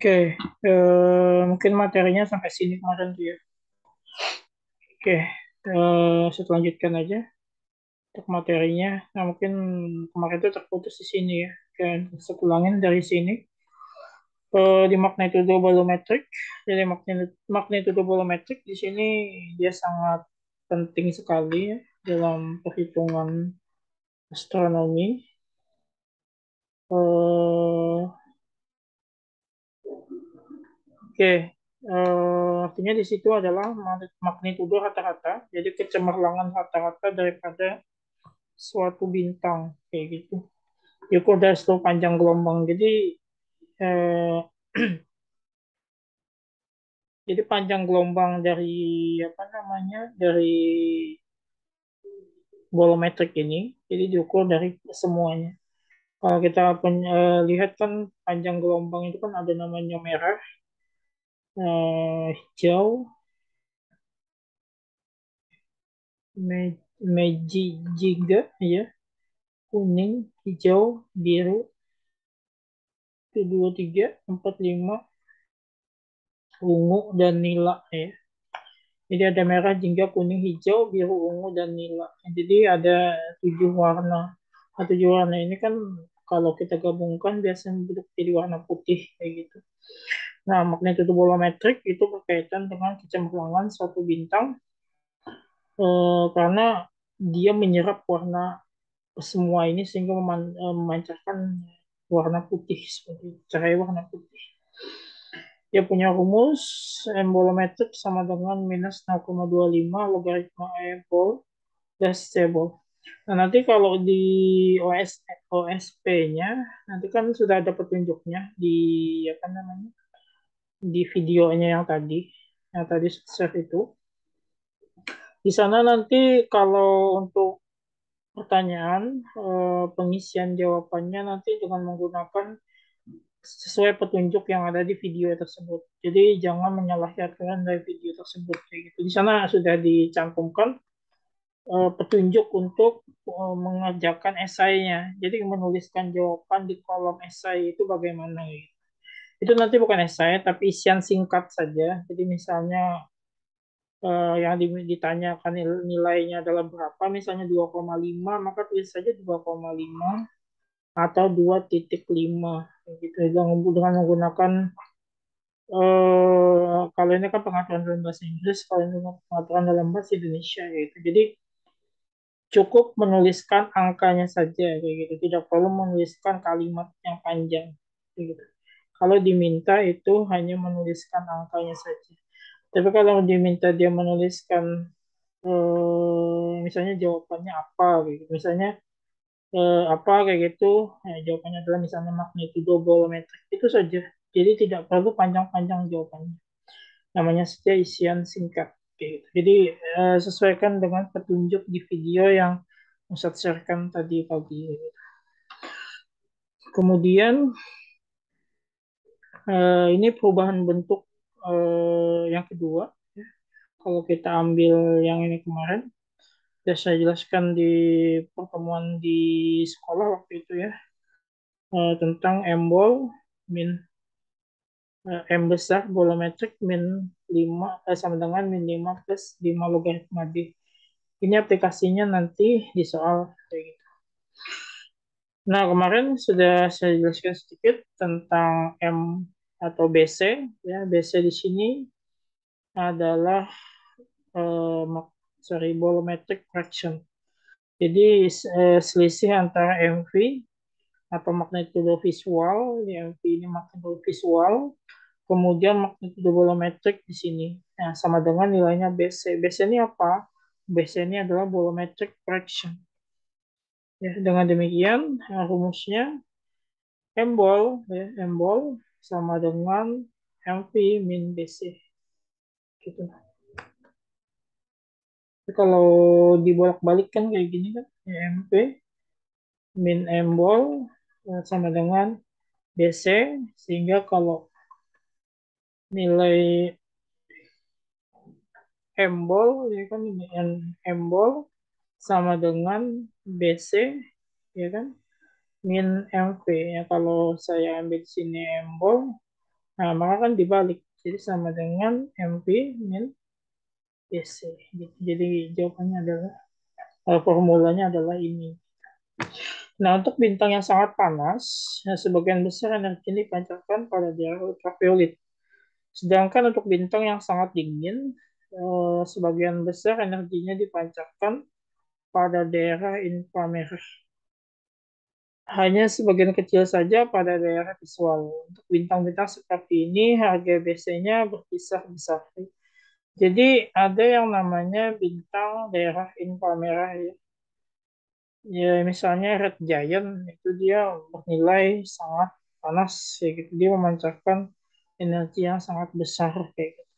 Oke, mungkin materinya sampai sini kemarin tuh ya. Oke, saya lanjutkan aja untuk materinya. Nah, mungkin kemarin itu terputus di sini ya. Dan saya ulangin dari sini. Di magnitudo bolometrik, jadi magnitudo bolometrik di sini dia sangat penting sekali ya dalam perhitungan astronomi. Oke, artinya di situ adalah magnitudo rata-rata, jadi kecemerlangan rata-rata daripada suatu bintang kayak gitu. Diukur dari seluruh panjang gelombang. Eh, jadi panjang gelombang dari apa namanya dari bolometrik ini, jadi diukur dari semuanya. Kalau kita lihat kan panjang gelombang itu kan ada namanya merah, hijau, jingga, ya, kuning, hijau, biru, itu dua, tiga, empat, lima, ungu dan nila ya. Jadi ada merah, jingga, kuning, hijau, biru, ungu dan nila. Jadi ada 7 warna. Nah, 7 warna ini kan kalau kita gabungkan biasanya bentuk jadi warna putih kayak gitu. Nah, magnitudo bolometrik itu berkaitan dengan kecemerlangan suatu bintang karena dia menyerap warna semua ini sehingga memancarkan warna putih seperti cahaya warna putih. Dia punya rumus M bolometrik sama dengan minus 0,25 logaritma E bol plus C bol. Nah, nanti kalau di OSP-nya nanti kan sudah ada petunjuknya di apa namanya di videonya yang tadi share itu. Di sana nanti kalau untuk pertanyaan pengisian jawabannya nanti dengan menggunakan sesuai petunjuk yang ada di video tersebut. Jadi jangan menyalahkan dari video tersebut kayak gitu. Di sana sudah dicantumkan petunjuk untuk mengerjakan esainya. Jadi menuliskan jawaban di kolom esai itu bagaimana gitu. Itu nanti bukan esai tapi isian singkat saja. Jadi misalnya yang ditanyakan nilainya adalah berapa, misalnya 2,5, maka tulis saja 2,5 atau 2,5 gitu dengan menggunakan kalau ini kan pengaturan dalam bahasa Inggris, kalau ini pengaturan dalam bahasa Indonesia gitu. Jadi cukup menuliskan angkanya saja kayak gitu, tidak perlu menuliskan kalimat yang panjang kayak gitu. Kalau diminta itu hanya menuliskan angkanya saja. Tapi kalau diminta dia menuliskan misalnya jawabannya apa gitu. Misalnya apa kayak gitu, jawabannya adalah misalnya magnitudo bolometrik itu saja. Jadi tidak perlu panjang-panjang jawabannya. Namanya saja isian singkat. Gitu. Jadi sesuaikan dengan petunjuk di video yang Ustadz sharekan tadi pagi. Kemudian ini perubahan bentuk yang kedua. Kalau kita ambil yang ini kemarin, sudah saya jelaskan di pertemuan di sekolah waktu itu ya, tentang embol min M besar bolometrik min 5 sama dengan min 5 plus 5 logaritma D. Ini aplikasinya nanti di soal kayak gitu. Nah, kemarin sudah saya jelaskan sedikit tentang M atau BC. Ya, BC di sini adalah bolometric fraction. Jadi selisih antara MV atau magnitudo visual, di MV ini magnitudo visual, kemudian magnitudo bolometrik di sini. Nah, sama dengan nilainya BC. BC ini apa? BC ini adalah bolometric fraction. Ya, dengan demikian rumusnya M-bol ya, M-bol sama dengan MV min BC gitu. Jadi kalau dibolak-balik kan kayak gini kan, ya, MV min M-bol sama dengan BC, sehingga kalau nilai M-bol ya kan, ini M-bol sama dengan BC ya kan, min MV ya. Kalau saya ambil di sini M-bol, Nah, maka kan dibalik. Jadi sama dengan MP min BC. Gitu. Jadi jawabannya adalah, formulanya adalah ini. Nah, untuk bintang yang sangat panas, sebagian besar energi dipancarkan pada daerah ultraviolet. Sedangkan untuk bintang yang sangat dingin, sebagian besar energinya dipancarkan pada daerah inframerah. Hanya sebagian kecil saja pada daerah visual. Untuk bintang-bintang seperti ini, harga biasanya berkisar besar. Jadi ada yang namanya bintang daerah inframerah ya. Ya misalnya red giant itu dia bernilai sangat panas ya gitu. Dia memancarkan energi yang sangat besar kayak gitu.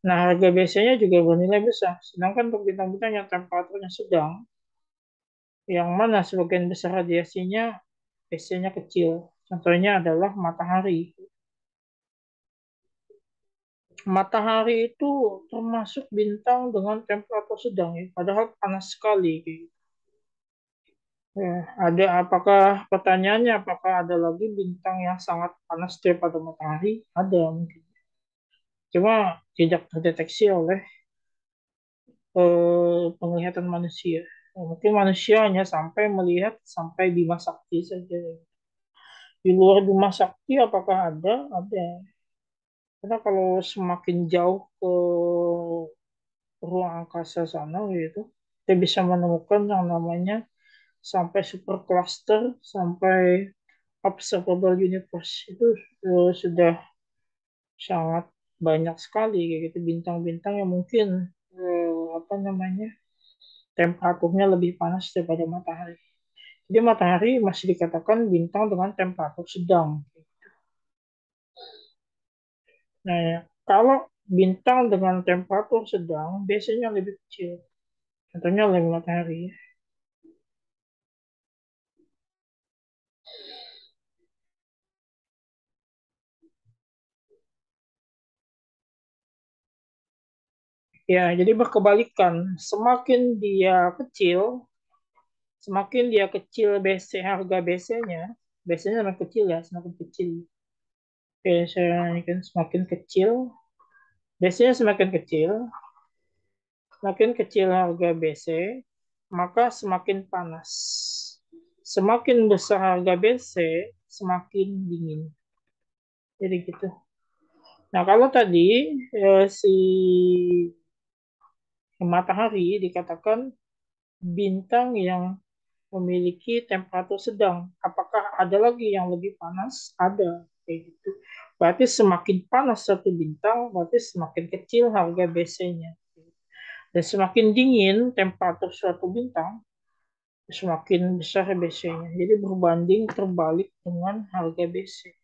Nah, harga biasanya juga bernilai besar. Sedangkan untuk bintang-bintang yang temperaturnya sedang, yang mana sebagian besar radiasinya biasanya kecil. Contohnya adalah matahari. Matahari itu termasuk bintang dengan temperatur sedang ya, padahal panas sekali gitu. Ya, ada apakah pertanyaannya apakah ada lagi bintang yang sangat panas daripada matahari? Ada mungkin. Cuma tidak terdeteksi oleh penglihatan manusia. Mungkin manusia hanya sampai melihat sampai Bima Sakti saja. Di luar Bima Sakti apakah ada? Ada. Karena kalau semakin jauh ke ruang angkasa sana gitu, kita bisa menemukan yang namanya sampai supercluster, sampai observable universe itu sudah sangat banyak sekali kayak gitu bintang-bintang yang mungkin apa namanya temperaturnya lebih panas daripada matahari. Jadi matahari masih dikatakan bintang dengan temperatur sedang. Nah, ya, kalau bintang dengan temperatur sedang biasanya lebih kecil. Contohnya lem matahari. Ya, jadi berkebalikan. Semakin dia kecil BC, harga BC-nya, BC-nya semakin kecil ya, semakin kecil. Oke, saya ini kan semakin kecil, BC-nya semakin kecil harga BC, maka semakin panas. Semakin besar harga BC, semakin dingin. Jadi gitu. Nah, kalau tadi si matahari dikatakan bintang yang memiliki temperatur sedang. Apakah ada lagi yang lebih panas? Ada, kayak gitu. Berarti semakin panas satu bintang, berarti semakin kecil harga BC-nya. Dan semakin dingin temperatur suatu bintang, semakin besar BC-nya. Jadi berbanding terbalik dengan harga BC.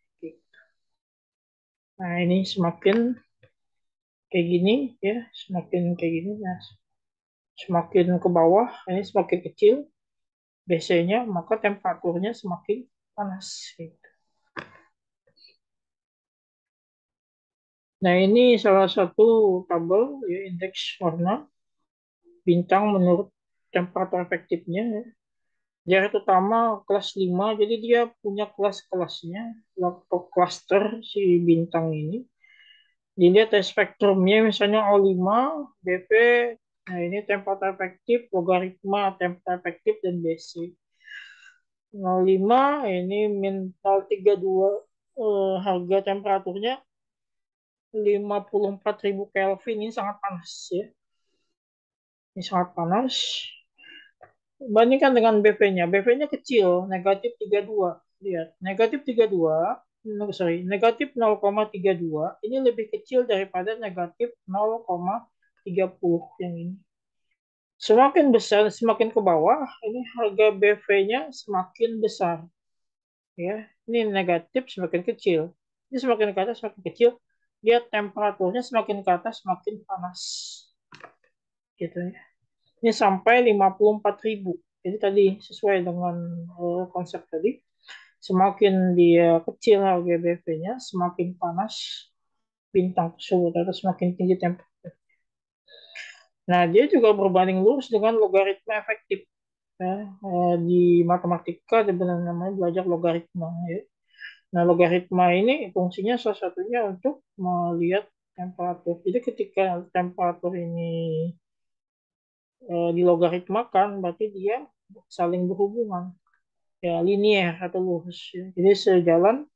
Nah, ini semakin kayak gini ya, semakin kayak gini. Nah, semakin ke bawah, ini semakin kecil BC-nya, maka temperaturnya semakin panas. Gitu. Nah, ini salah satu tabel ya, indeks warna bintang menurut temperatur efektifnya. Ya. Jarak utama kelas 5, jadi dia punya kelas-kelasnya, atau cluster si bintang ini. Dilihat dari spektrumnya, misalnya O5, BP, nah ini temperatur efektif, logaritma temperatur efektif, dan BC. 05 ini min 032 harga temperaturnya 54.000 Kelvin, ini sangat panas ya. Ini sangat panas. Bandingkan dengan BV-nya. BV-nya kecil, negatif 32. Lihat, negatif 32, negatif 0,32 ini lebih kecil daripada negatif 0,30 yang ini. Semakin besar, semakin ke bawah, ini harga BV-nya semakin besar. Ya, ini negatif semakin kecil. Ini semakin ke atas semakin kecil. Dia temperaturnya semakin ke atas semakin panas. Gitu ya. Ini sampai 54.000. Jadi tadi sesuai dengan konsep tadi, semakin dia kecil harga BV-nya, semakin panas bintang tersebut atau semakin tinggi temperatur. Nah, dia juga berbanding lurus dengan logaritma efektif. Ya. Di matematika sebenarnya namanya belajar logaritma. Ya. Nah, logaritma ini fungsinya salah satunya untuk melihat temperatur. Jadi ketika temperatur ini dilogaritmakan, berarti dia saling berhubungan, ya linear atau lurus. Ya. Jadi sejalan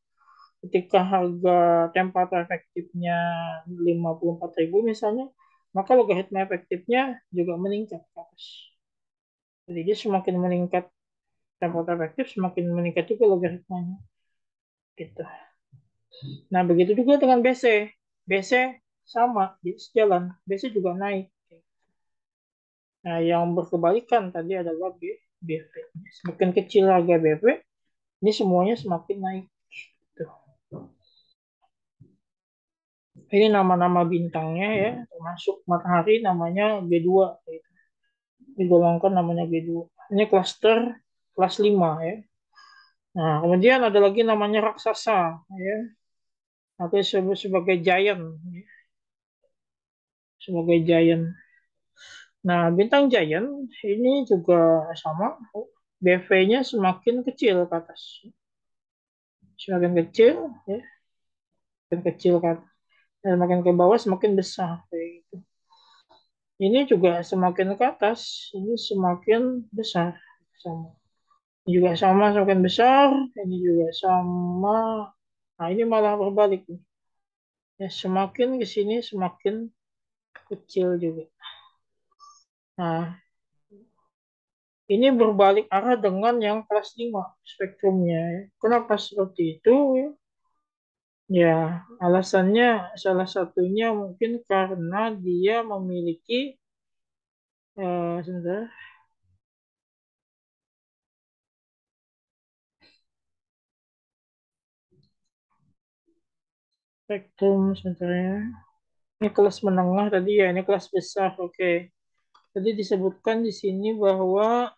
ketika harga temperatur efektifnya 54.000 misalnya, maka logaritma efektifnya juga meningkat ke atas. Jadi dia semakin meningkat temperatur efektif, semakin meningkat juga logaritmanya. Gitu. Nah, begitu juga dengan BC. BC sama, jadi sejalan. BC juga naik. Nah, yang berkebalikan tadi adalah BV. Semakin kecil harga BV, ini semuanya semakin naik. Tuh. Ini nama-nama bintangnya ya, termasuk matahari namanya B2. Gitu. Digolongkan namanya B2. Ini cluster kelas 5 ya. Nah, kemudian ada lagi namanya raksasa ya, atau disebut sebagai giant ya. Sebagai giant. Nah, bintang giant ini juga sama, BV-nya semakin kecil ke atas. Semakin kecil ya, semakin kecil kan. Dan makin ke bawah semakin besar kayak gitu. Ini juga semakin ke atas, ini semakin besar sama. Ini juga sama semakin besar, ini juga sama. Nah, ini malah berbalik nih. Ya, semakin ke sini semakin kecil juga. Nah, ini berbalik arah dengan yang kelas 5 spektrumnya. Ya. Kenapa seperti itu? Ya, alasannya salah satunya mungkin karena dia memiliki sebentar, spektrum sebentar ya. Ini kelas menengah tadi ya, ini kelas besar. Oke. Tadi disebutkan di sini bahwa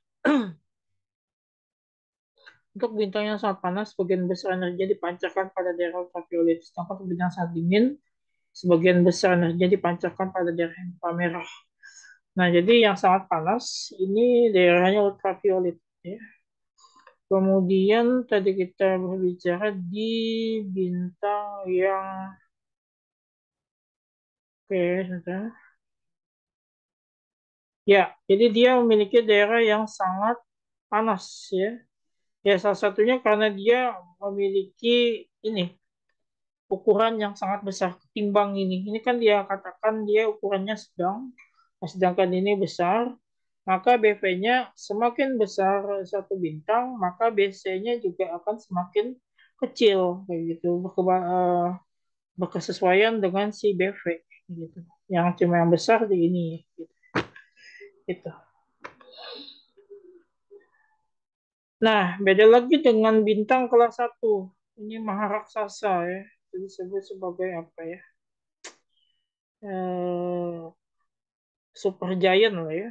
untuk bintang yang sangat panas, sebagian besar energi dipancarkan pada daerah ultraviolet. Sedangkan untuk bintang yang sangat dingin, sebagian besar energi dipancarkan pada daerah inframerah. Nah, jadi yang sangat panas ini daerahnya ultraviolet. Ya. Kemudian tadi kita berbicara di bintang yang, oke, sebentar. Ya, jadi dia memiliki daerah yang sangat panas ya. Ya, salah satunya karena dia memiliki ini ukuran yang sangat besar ketimbang ini. Ini kan dia katakan dia ukurannya sedang, nah, sedangkan ini besar, maka BV-nya semakin besar satu bintang, maka BC-nya juga akan semakin kecil kayak gitu, berkesesuaian dengan si BV gitu. Yang cuma yang besar di ini gitu. Gitu. Nah, beda lagi dengan bintang kelas satu. Ini maharaksasa ya. Jadi disebut sebagai apa ya? Eh, Supergiant lah ya.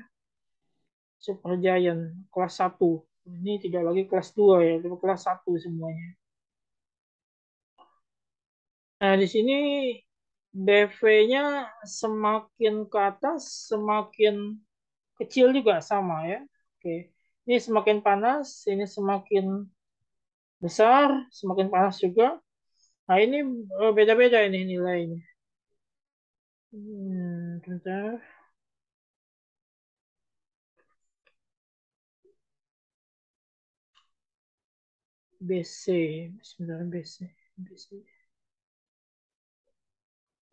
Supergiant kelas satu. Ini tidak lagi kelas 2 ya, tapi kelas satu semuanya. Nah, di sini BV-nya semakin ke atas, semakin kecil juga sama ya. Oke. Ini semakin panas, ini semakin besar, semakin panas juga. Nah, ini beda-beda ini nilainya. Bentar. BC, sebentar BC. BC.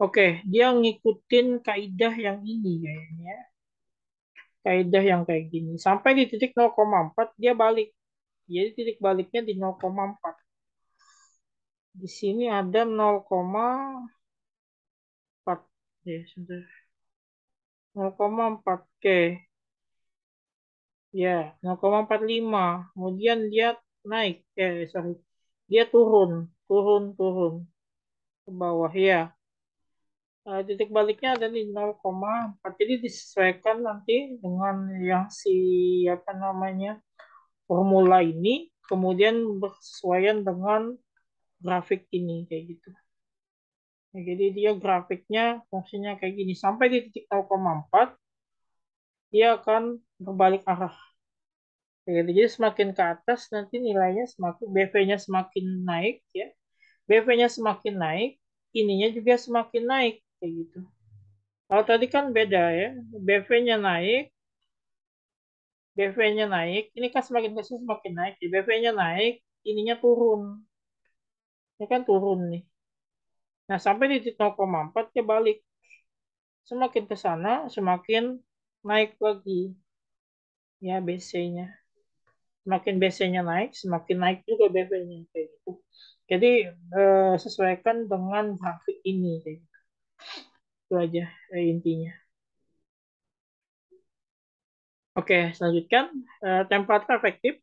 Oke, dia ngikutin kaidah yang ini kayaknya. Kaidah yang kayak gini. Sampai di titik 0,4 dia balik. Jadi titik baliknya di 0,4. Di sini ada 0,4. Ya, sudah. 0,4. Oke. Ya, 0,45. Kemudian dia naik. Sorry. Dia turun. Turun, turun. Ke bawah. Ya. Titik baliknya ada di 0,4. Jadi disesuaikan nanti dengan yang si apa namanya formula ini, kemudian bersesuaian dengan grafik ini kayak gitu. Ya, jadi dia grafiknya fungsinya kayak gini. Sampai di titik 0,4 dia akan berbalik arah. Kayak gitu. Jadi semakin ke atas nanti nilainya semakin BV-nya semakin naik ya. BV-nya semakin naik, ininya juga semakin naik kayak gitu. Kalau tadi kan beda ya, BV-nya naik, BV-nya naik, ini kan semakin kesini semakin naik, BV-nya naik, ininya turun, ini kan turun nih. Nah sampai di titik 0,4 dia balik, semakin ke sana semakin naik lagi ya BC-nya. Semakin BC-nya naik, semakin naik juga BV-nya kayak gitu. Jadi sesuaikan dengan grafik ini kayak gitu. Itu aja intinya. Oke, selanjutnya temperatur efektif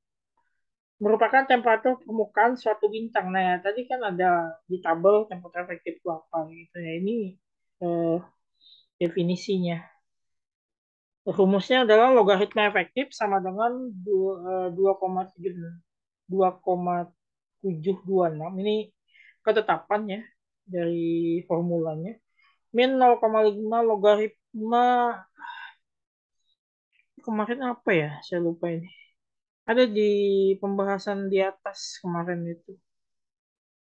merupakan temperatur permukaan suatu bintang. Nah, ya, tadi kan ada di tabel temperatur efektif itu apa gitu ya. Ini eh, definisinya. Rumusnya adalah logaritma efektif sama dengan 2,726. Ini ketetapan ya dari formulanya. Min 0,5 logaritma kemarin apa ya? Saya lupa ini. Ada di pembahasan di atas kemarin itu.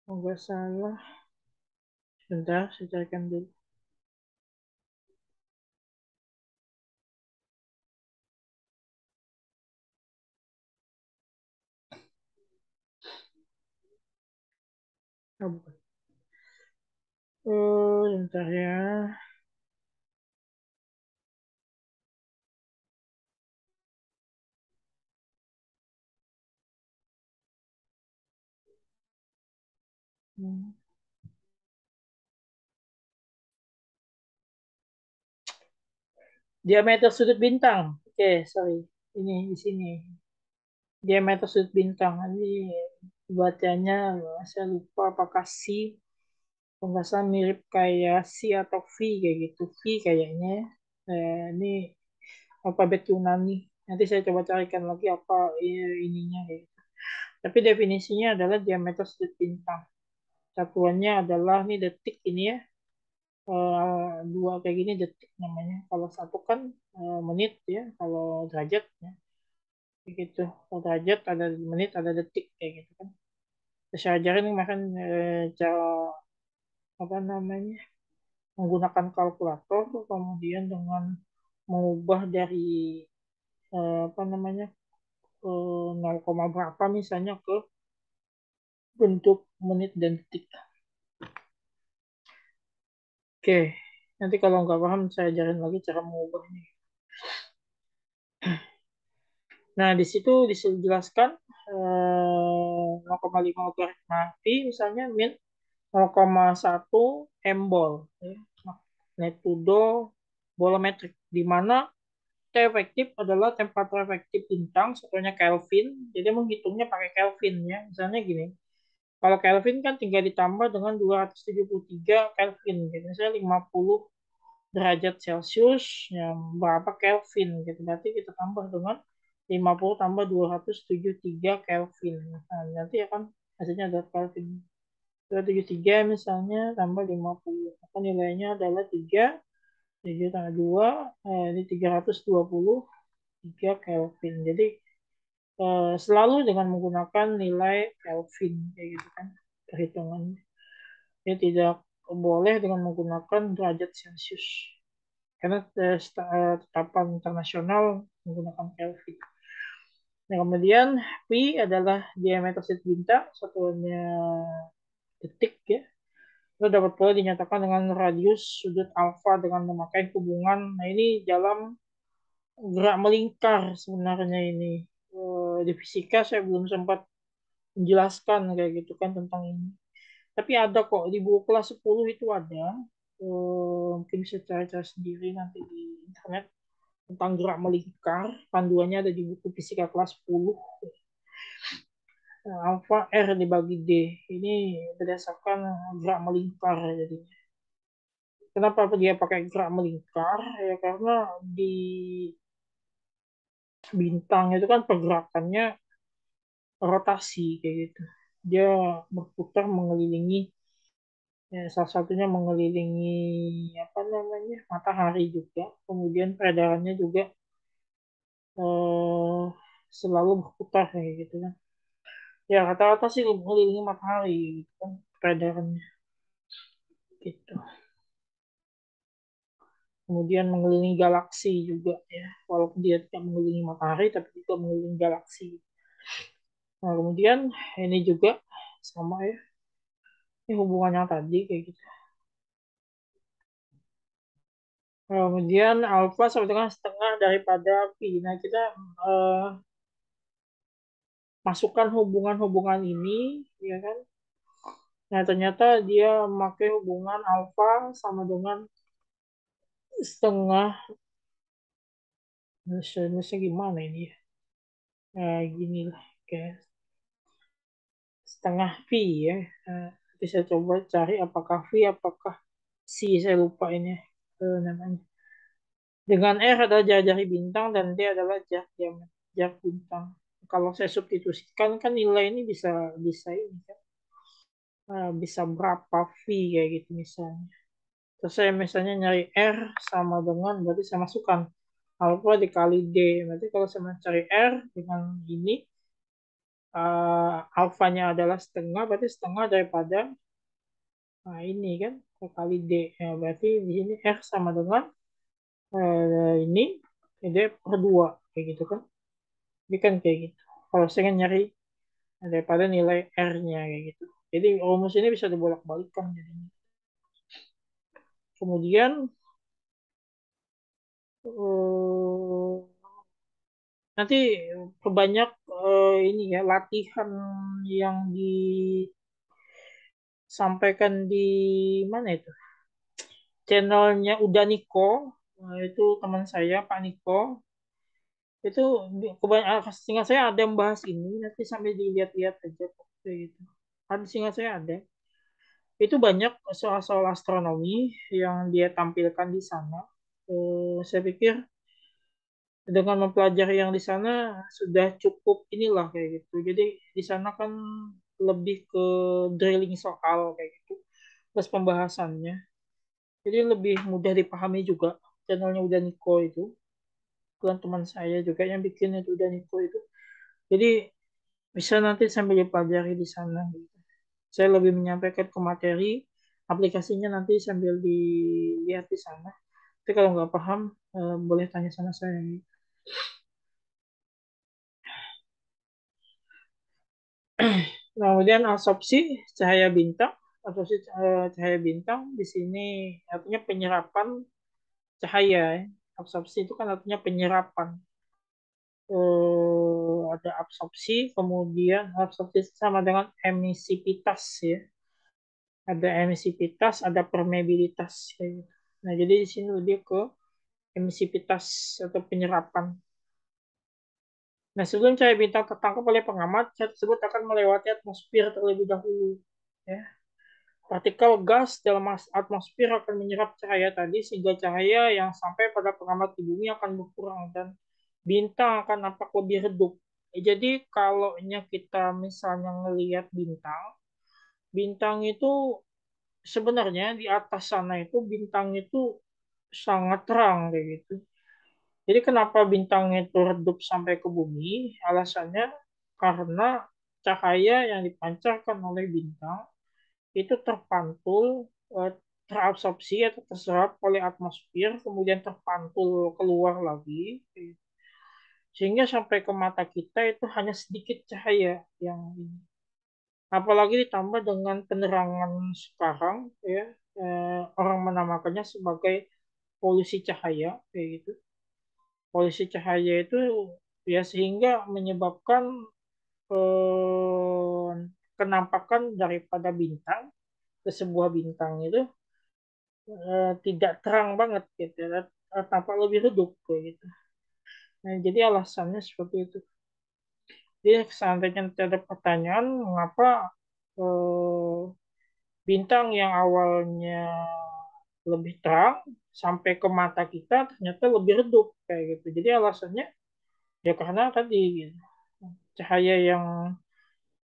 Kalau nggak salah. Sebentar, saya carikan dulu. Oh, bukan. Sebentar ya. Hmm. Diameter sudut bintang. Oke, sorry. Ini di sini. Diameter sudut bintang. Ini bacanya saya lupa apakah C. Kalau nggak salah mirip kayak C atau V kayak gitu. V kayaknya. Ini alfabet Yunani. Nanti saya coba carikan lagi apa ininya kayak gitu. Tapi definisinya adalah diameter sudut bintang. Satuannya adalah ini detik ini ya. Dua kayak gini detik namanya. Kalau satu kan menit ya. Kalau derajat ya. Kayak gitu. Kalau derajat ada menit, ada detik kayak gitu kan. Saya ajarin kemarin cara apa namanya menggunakan kalkulator, kemudian dengan mengubah dari apa namanya 0, berapa misalnya ke bentuk menit dan detik. Oke, nanti kalau nggak paham saya ajarin lagi cara mengubahnya. Nah, di situ dijelaskan 0,5 logaritma pi misalnya min 0,1 embol ya, magnitudo bolometrik di mana T efektif adalah temperatur efektif bintang, satunya Kelvin. Jadi menghitungnya pakai Kelvin ya. Misalnya gini, kalau Kelvin kan tinggal ditambah dengan 273 Kelvin gitu. Misalnya 50 derajat Celcius yang berapa Kelvin gitu. Berarti kita tambah dengan 50 tambah 273 Kelvin. Nah, nanti akan hasilnya ada Kelvin. 273 misalnya tambah 50. Maka nilainya adalah 3. 7 tambah 2, ini 323 Kelvin. Jadi selalu dengan menggunakan nilai Kelvin kayak gitu kan perhitungannya. Ya tidak boleh dengan menggunakan derajat Celcius. Karena tetapan internasional menggunakan Kelvin. Nah, kemudian Pi adalah diameter sudut bintang, satuannya detik ya. Itu dapat pula dinyatakan dengan radius sudut alfa dengan memakai hubungan. Nah, ini dalam gerak melingkar sebenarnya ini. Di fisika saya belum sempat menjelaskan kayak gitu kan tentang ini. Tapi ada kok di buku kelas 10 itu ada. Mungkin bisa cari-cari sendiri nanti di internet tentang gerak melingkar. Panduannya ada di buku fisika kelas 10. Alfa R dibagi D. Ini berdasarkan gerak melingkar jadi. Kenapa dia pakai gerak melingkar? Ya karena di bintang itu kan pergerakannya rotasi kayak gitu. Dia berputar mengelilingi salah satunya mengelilingi apa namanya matahari juga. Kemudian peredarannya juga eh, selalu berputar kayak gitu kan. Ya rata-rata sih mengelilingi matahari gitu kan. peredarannya gitu. Kemudian mengelilingi galaksi juga ya, walaupun dia tidak mengelilingi matahari tapi juga mengelilingi galaksi. Nah, kemudian ini juga sama ya, ini hubungannya tadi kayak gitu. Kemudian alfa sama dengan setengah daripada pi. Nah, kita eh, masukkan hubungan-hubungan ini, ya kan? Nah, ternyata dia memakai hubungan alfa sama dengan setengah, maksudnya gimana ini ya? Gini lah, kayak setengah pi ya. Nanti saya coba cari apakah V, apakah C, saya lupa ini namanya. Dengan R adalah jari-jari bintang dan D adalah jarak bintang. Kalau saya substitusikan kan nilai ini bisa bisa ini kan. Bisa berapa V kayak gitu misalnya. Terus saya misalnya nyari R sama dengan berarti saya masukkan alfa dikali D. Berarti kalau saya mencari R dengan ini alfanya adalah setengah berarti setengah daripada ini kan kali D. Ya, berarti di sini R sama dengan ini D per 2 kayak gitu kan. Ini kan kayak gitu. Kalau saya kan nyari daripada nilai R-nya kayak gitu. Jadi rumus ini bisa dibolak-balikkan jadinya. Kemudian nanti perbanyak ini ya latihan yang disampaikan di mana itu channelnya Uda Niko. Itu teman saya Pak Niko itu kebanyakan seingat saya ada yang bahas ini nanti sambil dilihat-lihat aja kok kayak gitu. Ada seingat saya ada itu banyak soal-soal astronomi yang dia tampilkan di sana. Saya pikir dengan mempelajari yang di sana sudah cukup inilah kayak gitu. Jadi di sana kan lebih ke drilling soal kayak gitu, plus pembahasannya. Jadi lebih mudah dipahami juga channelnya udah Niko itu. Kebetulan teman saya juga yang bikin itu udah Niko itu. Jadi bisa nanti sambil dipelajari di sana. Gitu. Saya lebih menyampaikan ke materi, aplikasinya nanti sambil dilihat di sana. Tapi kalau nggak paham, boleh tanya sama saya. Nah, kemudian absorpsi cahaya bintang, absorpsi cahaya bintang di sini artinya penyerapan cahaya. Ya. Absorpsi itu kan artinya penyerapan. Ada absorpsi, kemudian absorpsi sama dengan emisivitas ya. Ada emisivitas, ada permeabilitas kayak gitu. Nah, jadi di sini lebih ke emisivitas atau penyerapan. Nah, sebelum cahaya bintang tertangkap oleh pengamat, cahaya tersebut akan melewati atmosfer terlebih dahulu. Ya. Partikel gas dalam atmosfer akan menyerap cahaya tadi sehingga cahaya yang sampai pada pengamat di bumi akan berkurang dan bintang akan nampak lebih redup. Jadi kalau kita misalnya ngelihat bintang, bintang itu sebenarnya di atas sana itu bintang itu sangat terang kayak gitu. Jadi kenapa bintang itu redup sampai ke bumi? Alasannya karena cahaya yang dipancarkan oleh bintang itu terpantul, terabsorpsi atau terserap oleh atmosfer, kemudian terpantul keluar lagi, sehingga sampai ke mata kita itu hanya sedikit cahaya yang ini. Apalagi ditambah dengan penerangan sekarang, ya, orang menamakannya sebagai polusi cahaya, kayak gitu. Polusi cahaya itu ya sehingga menyebabkan eh, kenampakan daripada bintang ke sebuah bintang itu tidak terang banget gitu, tampak lebih redup kayak gitu. Nah, jadi alasannya seperti itu. Jadi seandainya nanti ada pertanyaan mengapa eh, bintang yang awalnya lebih terang sampai ke mata kita ternyata lebih redup kayak gitu. Jadi alasannya ya karena tadi gitu, cahaya yang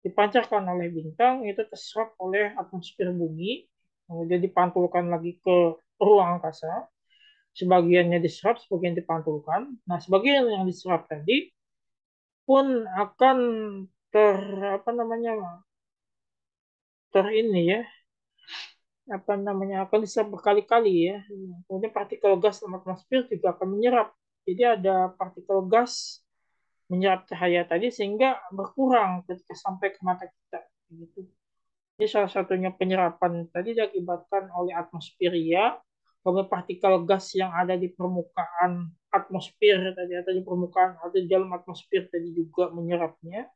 dipancarkan oleh bintang itu terserap oleh atmosfer bumi, kemudian dipantulkan lagi ke ruang angkasa, sebagiannya diserap, sebagian dipantulkan. Nah, sebagian yang diserap tadi pun akan ter apa namanya ini ya, apa namanya, akan diserap berkali-kali ya. Kemudian partikel gas dalam atmosfer juga akan menyerap. Jadi ada partikel gas menyerap cahaya tadi sehingga berkurang ketika sampai ke mata kita. Gitu. Jadi salah satunya penyerapan tadi diakibatkan oleh atmosferia, kemudian partikel gas yang ada di permukaan atmosfer tadi atau di permukaan atau di dalam atmosfer tadi juga menyerapnya.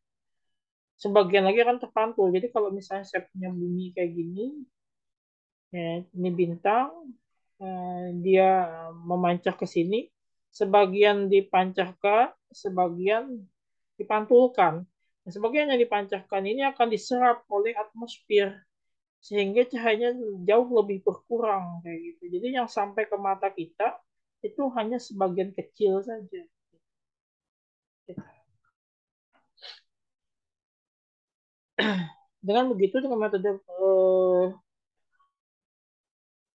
Sebagian lagi akan terpantul. Jadi kalau misalnya saya punya bumi kayak gini, ya, ini bintang, dia memancar ke sini, sebagian dipancarkan, sebagian dipantulkan. Nah, sebagian yang dipancarkan ini akan diserap oleh atmosfer sehingga cahayanya jauh lebih berkurang kayak gitu. Jadi yang sampai ke mata kita itu hanya sebagian kecil saja. Dengan begitu dengan metode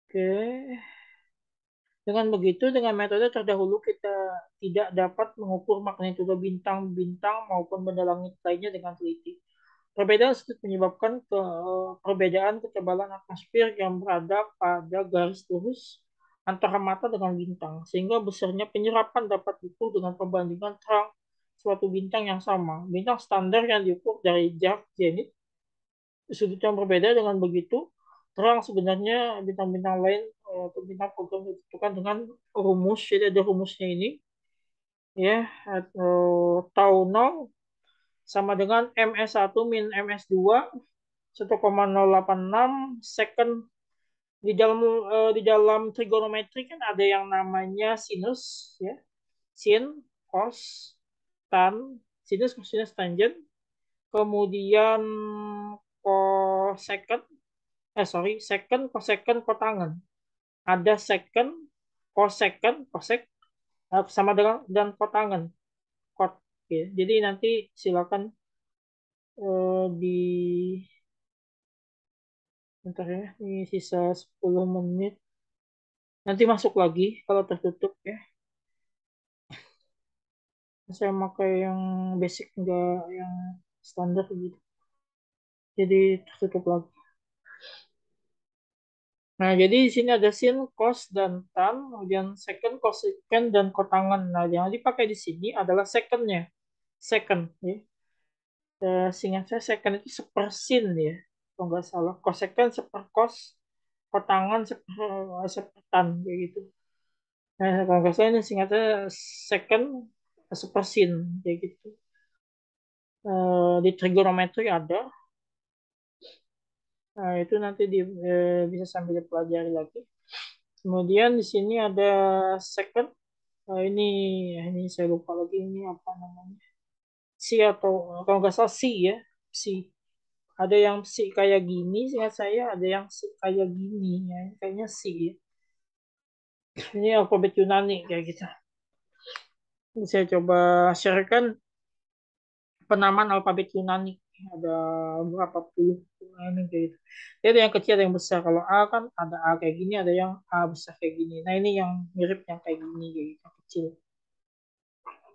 oke. Dengan begitu, dengan metode terdahulu kita tidak dapat mengukur magnitudo bintang-bintang maupun benda langit lainnya dengan teliti. Perbedaan tersebut menyebabkan perbedaan ketebalan atmosfer yang berada pada garis lurus antara mata dengan bintang, sehingga besarnya penyerapan dapat diukur dengan perbandingan terang suatu bintang yang sama. Bintang standar yang diukur dari jarak zenit sudut yang berbeda. Dengan begitu, terang sebenarnya bintang-bintang lain atau bintang program ditentukan dengan rumus. Jadi ada rumusnya ini ya, atau tau 0 sama dengan ms1 min ms2 1,086 second. Di dalam trigonometri kan ada yang namanya sinus ya, sin, cos, tan, sinus, cosinus, tangent, kemudian cosecant, second, cosecant, kotangen. Ada second, cosecant, cosec, sama dengan dan kotangen, kot. Oke. Jadi nanti silakan di bentar ya, ini sisa 10 menit. Nanti masuk lagi kalau tertutup ya. Saya pakai yang basic enggak yang standar gitu. Jadi tertutup lagi. Nah, jadi di sini ada sin, cos, dan tan, kemudian second, cosecant, dan kotangan. Nah, yang dipakai di sini adalah secondnya. Second, ya. Seingat saya second itu sepersin ya, kalau nggak salah. Cosecant sepercos, kotangan sepertan, kayak gitu. Nah, kalau nggak salah ini seingat saya second sepersin, kayak gitu. Di trigonometri ada. Nah, itu nanti bisa sambil dipelajari lagi. Kemudian di sini ada second. Ini saya lupa lagi ini apa namanya. Si atau kalau nggak salah si ya. Si. Ada yang si kayak gini, seingat saya ada yang si kayak gini ya. Kayaknya si ya. Ini alfabet Yunani kayak gitu. Ini saya coba sharekan penamaan alfabet Yunani. Ada berapa puluh ini kayak gitu. Jadi ada yang kecil, ada yang besar. Kalau A kan ada A kayak gini, ada yang A besar kayak gini. Nah ini yang mirip yang kayak gini kayak gitu, kecil.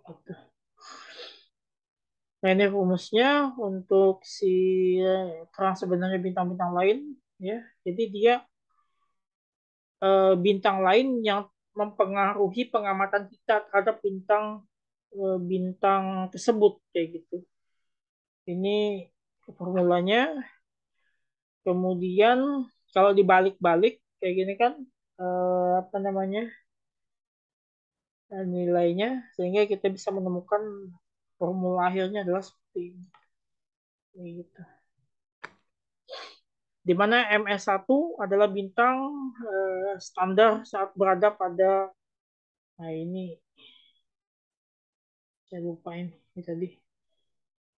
Gitu. Nah, ini rumusnya untuk si terang sebenarnya bintang-bintang lain ya. Jadi dia bintang lain yang mempengaruhi pengamatan kita terhadap bintang tersebut kayak gitu. Ini formulanya. Kemudian kalau dibalik-balik kayak gini kan apa namanya nilainya sehingga kita bisa menemukan formula akhirnya adalah seperti ini. Kayak gitu. Di mana MS1 adalah bintang standar saat berada pada, nah ini saya lupa ini tadi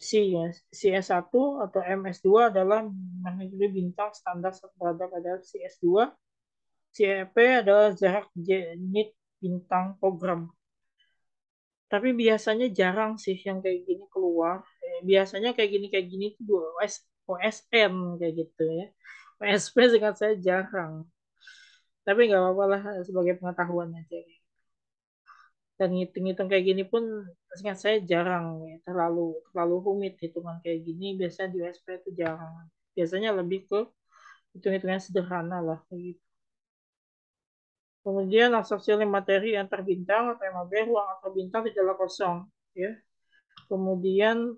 C ya, CS1 atau MS2 adalah magnitudo bintang standar saat berada pada CS2. CEP adalah jarak zenit bintang program. Tapi biasanya jarang sih yang kayak gini keluar. Biasanya kayak gini tuh dua OSN kayak gitu ya. OSP seingat saya jarang. Tapi nggak apa-apa lah sebagai pengetahuan aja. Dan ngitung-ngitung kayak gini pun seingat saya jarang ya. Terlalu terlalu rumit hitungan kayak gini. Biasanya di OSP itu jarang. biasanya lebih ke hitung-hitungan sederhana lah kayak gitu. Kemudian absorpsi materi antar bintang atau MAB ruang antar bintang tidaklah kosong, ya. Kemudian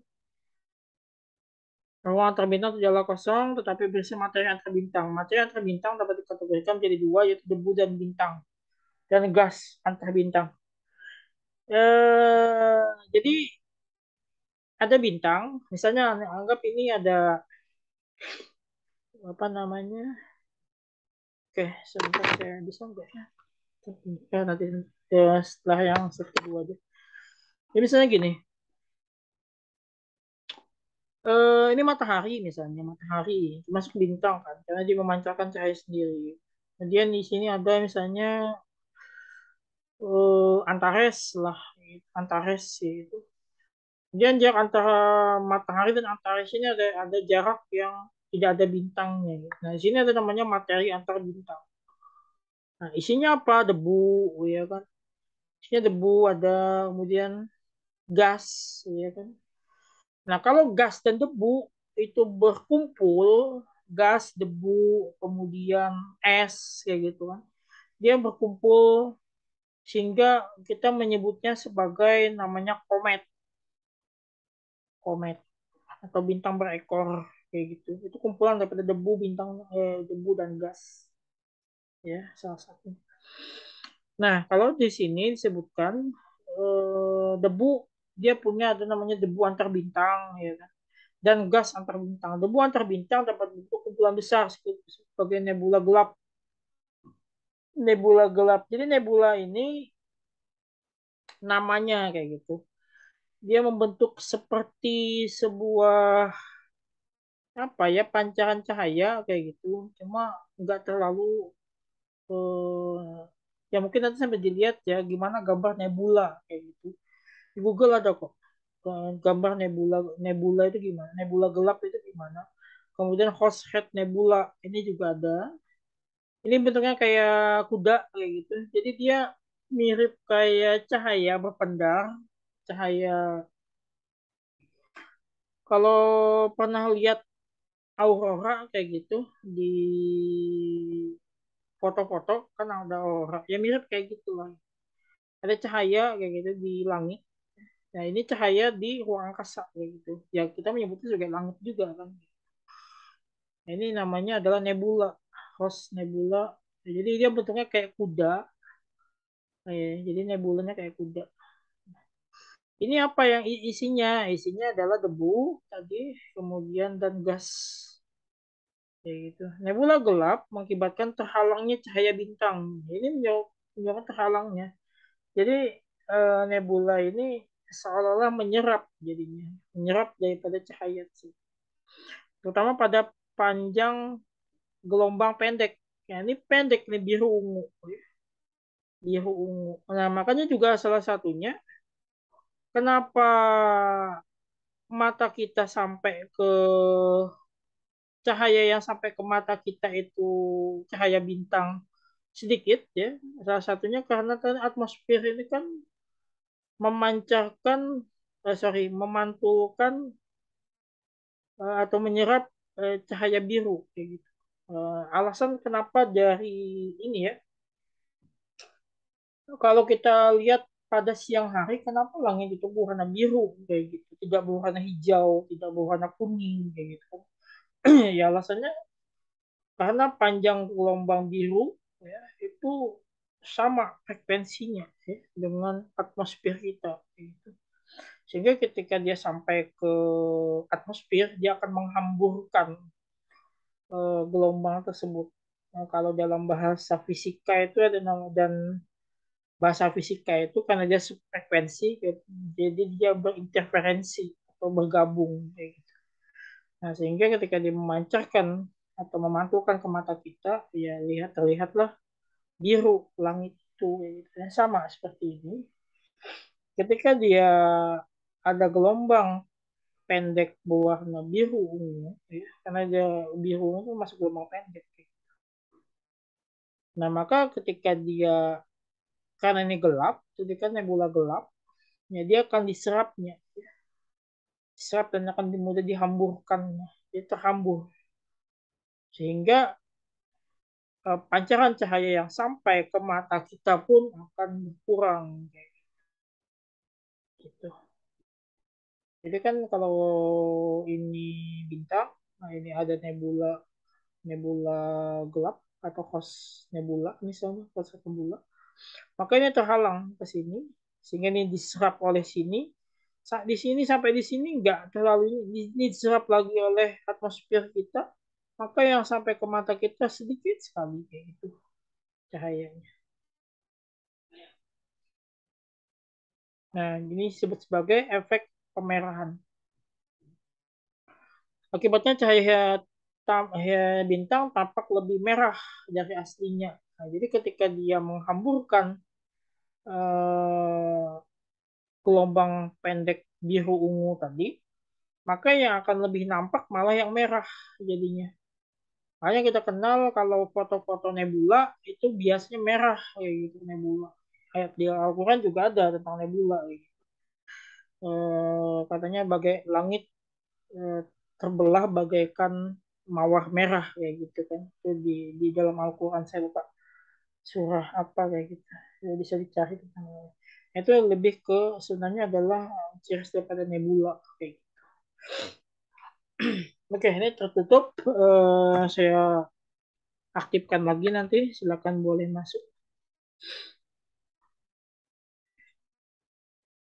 ruang antar bintang tidaklah kosong, tetapi berisi materi antar bintang. Materi antar bintang dapat dikategorikan menjadi dua, yaitu debu dan bintang, dan gas antar bintang. Jadi ada bintang, misalnya anggap ini ada apa namanya? Oke, sebentar saya bisa nggak ya? Ya nanti ya, setelah yang kedua aja. Ya misalnya gini, ini matahari misalnya, matahari masuk bintang kan, karena dia memancarkan cahaya sendiri. Kemudian di sini ada misalnya Antares lah, Antares itu. Kemudian jarak antara matahari dan Antares ini ada jarak yang tidak ada bintangnya. Nah, di sini ada namanya materi antar bintang. Nah, isinya apa? Debu, ya kan? Isinya debu, ada kemudian gas, ya kan? Nah, kalau gas dan debu itu berkumpul, gas, debu, kemudian es, kayak gitu kan. Dia berkumpul sehingga kita menyebutnya sebagai namanya komet, komet atau bintang berekor, kayak gitu. Itu kumpulan daripada debu, debu dan gas, ya salah satu. Nah, kalau di sini disebutkan debu dia punya ada namanya debu antar bintang, ya kan? Dan gas antar bintang. Debu antar bintang dapat bentuk kumpulan besar sebagai nebula gelap. Nebula gelap. Jadi nebula ini namanya kayak gitu. Dia membentuk seperti sebuah apa ya pancaran cahaya kayak gitu. Cuma nggak terlalu ya mungkin nanti sampai dilihat ya gimana gambar nebula kayak gitu. Di Google ada kok gambar nebula nebula itu gimana, nebula gelap itu gimana. Kemudian host head nebula ini juga ada. Ini bentuknya kayak kuda kayak gitu. Jadi dia mirip kayak cahaya berpendar, cahaya. Kalau pernah lihat aurora kayak gitu di foto-foto kan ada aurora, ya mirip kayak gitu lah. Ada cahaya kayak gitu di langit. Nah ini cahaya di ruang angkasa kayak gitu. Ya kita menyebutnya sebagai langit juga kan. Nah, ini namanya adalah nebula, host nebula. Jadi dia bentuknya kayak kuda. Jadi nebulanya kayak kuda. Ini apa yang isinya? Isinya adalah debu tadi, kemudian dan gas. Kayak gitu. Nebula gelap mengakibatkan terhalangnya cahaya bintang. Ini menyebabkan terhalangnya. Jadi nebula ini seolah-olah menyerap jadinya, menyerap daripada cahaya sih. Terutama pada panjang gelombang pendek. Ya, ini pendek nih biru ungu, biru ungu. Nah makanya juga salah satunya kenapa mata kita sampai ke cahaya yang sampai ke mata kita itu cahaya bintang sedikit ya. Salah satunya karena kan atmosfer ini kan memancarkan memantulkan atau menyerap cahaya biru kayak gitu. Alasan kenapa dari ini ya, kalau kita lihat pada siang hari, kenapa langit itu berwarna biru kayak gitu, tidak berwarna hijau, tidak berwarna kuning kayak gitu. Ya alasannya karena panjang gelombang biru ya, itu sama frekuensinya ya, dengan atmosfer kita gitu. Sehingga ketika dia sampai ke atmosfer dia akan menghamburkan gelombang tersebut. Nah, kalau dalam bahasa fisika itu ada nama dan bahasa fisika itu karena dia frekuensi gitu, jadi dia berinterferensi atau bergabung gitu. Nah, sehingga ketika dia memancarkan atau memantulkan ke mata kita ya terlihatlah biru langit itu gitu. Dan sama seperti ini ketika dia ada gelombang pendek berwarna biru ungu ya, karena dia biru ungu itu masuk gelombang pendek. Nah, maka ketika dia karena ini gelap, jadi kan nebula gelap, ya dia akan diserapnya, diserap dan akan mudah dihamburkan, dia terhambur. Sehingga pancaran cahaya yang sampai ke mata kita pun akan berkurang kayak gitu. Jadi kan kalau ini bintang, nah ini ada nebula nebula gelap atau host nebula misalnya host nebula, makanya terhalang ke sini sehingga ini diserap oleh sini. Saat di sini sampai di sini nggak terlalu ini diserap lagi oleh atmosfer kita, maka yang sampai ke mata kita sedikit sekali kayak gitu cahayanya. Nah, ini disebut sebagai efek pemerahan. Akibatnya cahaya bintang tampak lebih merah dari aslinya. Nah, jadi ketika dia menghamburkan eh, gelombang pendek biru ungu tadi, maka yang akan lebih nampak malah yang merah jadinya. Makanya kita kenal kalau foto-foto nebula itu biasanya merah kayak gitu nebula. Kayak di Al-Quran juga ada tentang nebula. Gitu. Katanya bagai langit eh, terbelah bagaikan mawar merah kayak gitu kan. Itu di dalam Al-Quran saya lupa surah apa kayak gitu. Ya, bisa dicari tentang itu lebih ke sebenarnya adalah ciri daripada nebula kayak gitu. Oke, ini tertutup. Saya aktifkan lagi nanti. Silakan boleh masuk.